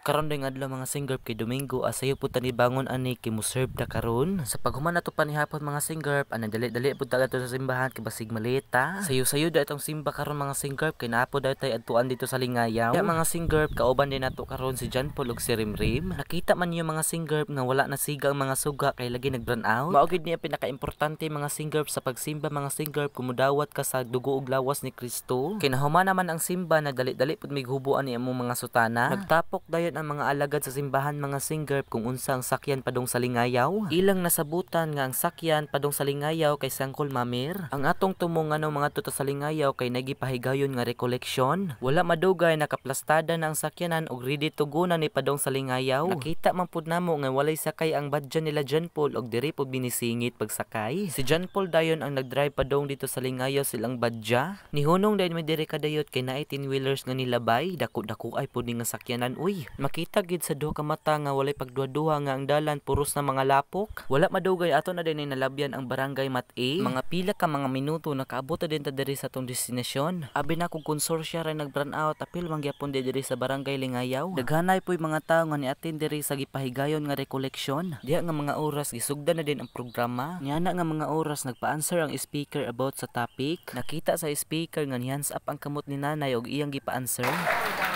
Karon day nga adlaw mga singgurp kay Domingo asayo pud tani bangon ani kay mo serve ta karon. Sa paghuman nato panihapon mga singgurp ana dali-dali pud ta sa simbahan kay basig malita. Sayo-sayo da itong simba karon mga singgurp kay naapod tay adtuan dito sa Lingayaw. Kaya mga singgurp kauban din nato karon si John Paul ug si Rimrim. Nakita man niyo mga singgurp nga wala na siga ang mga suga kay lagi nag-burn out. Mao gid niya pinaka-importante mga singgurp sa pagsimba mga singgurp kumudawat ka sa dugo ug lawas ni Kristo. Kay nahuman naman ang simba na dali-dali pud mighubuan ni among mga sutana. Nagtapok dayon ang mga alagad sa simbahan mga singgurp kung unsa ang sakyan padung sa Lingayaw. Ilang nasabutan nga ang sakyan padung sa Lingayaw kay Sangkol Mamir. Ang atong tumong ano mga tuta sa Lingayaw kay nagipahigayon nga recollection. Wala madugay nakaplastada na ang sakyanan og ready to go na ni padung sa Lingayaw. Nakita man pud namo nga walay sakay ang badjan nila John Paul og diri pud binisingit pagsakay. Si John Paul dayon ang nagdrive padung dito sa Lingayaw silang badja. Nihunong dayon mi diri kadayot kay naay 10-wheelers nga nilabay dako-dako ay pud nga sakyanan. Uy, makita gid sa duha ka mata nga walay pagduha-duha nga ang dalan puros na mga lapok. Wala madugay ato na din nalabyan ang barangay Mat-A. Mga pila ka mga minuto nakaabot din ta diri sa tong destinasyon. Abi na kung konsorsya ra nag-burn out apil man gyapon diri sa barangay Lingayaw. Daghanay po'y mga tawo nga ni-attend diri sa gipahigayon nga recollection. Diha nga mga oras gisugdan na din ang programa. Niana nga mga oras nagpa-answer ang speaker about sa topic. Nakita sa speaker nga ni-hands up ang kamot ni nanay og iyang gipa-answer.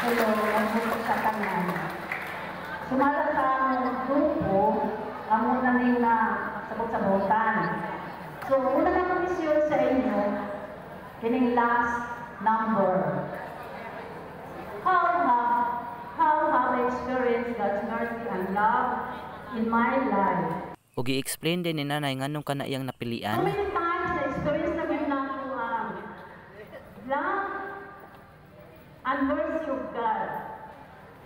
Hello, ang sa tanan. Sumala sa among grupo, among namin na sabot-sabotan. So, una na komisyon sa inyo, kining last number. How have I experienced God's mercy and love in my life? Og i-explain din ni nanay nganong kana iyang napilian. How many times na-experience namin na love and mercy of God?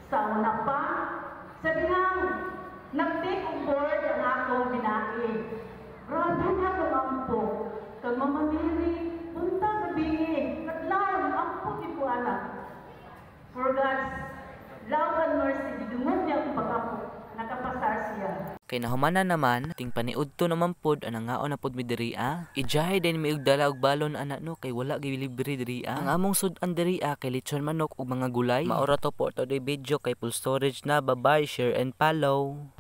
Sa una pa, sabi nga, nag-take on board ang akong binae. Grabe na kumampo. Kag mamamili, punta kabingi. Katlaon, ampo di ko anak. For God's love and mercy, didungog niya akong pagkapo. Nakapasar siya. Kay nahumanan naman, ting paniudto naman pod ang ngaon na pod mi diriya. Ijahay din mi og dala og balon ana no kay wala gyud libre diriya. Ang among sud-an diriya kay lechon manok ug mga gulay. Maura to po to video kay full storage na. Bye bye, share and follow.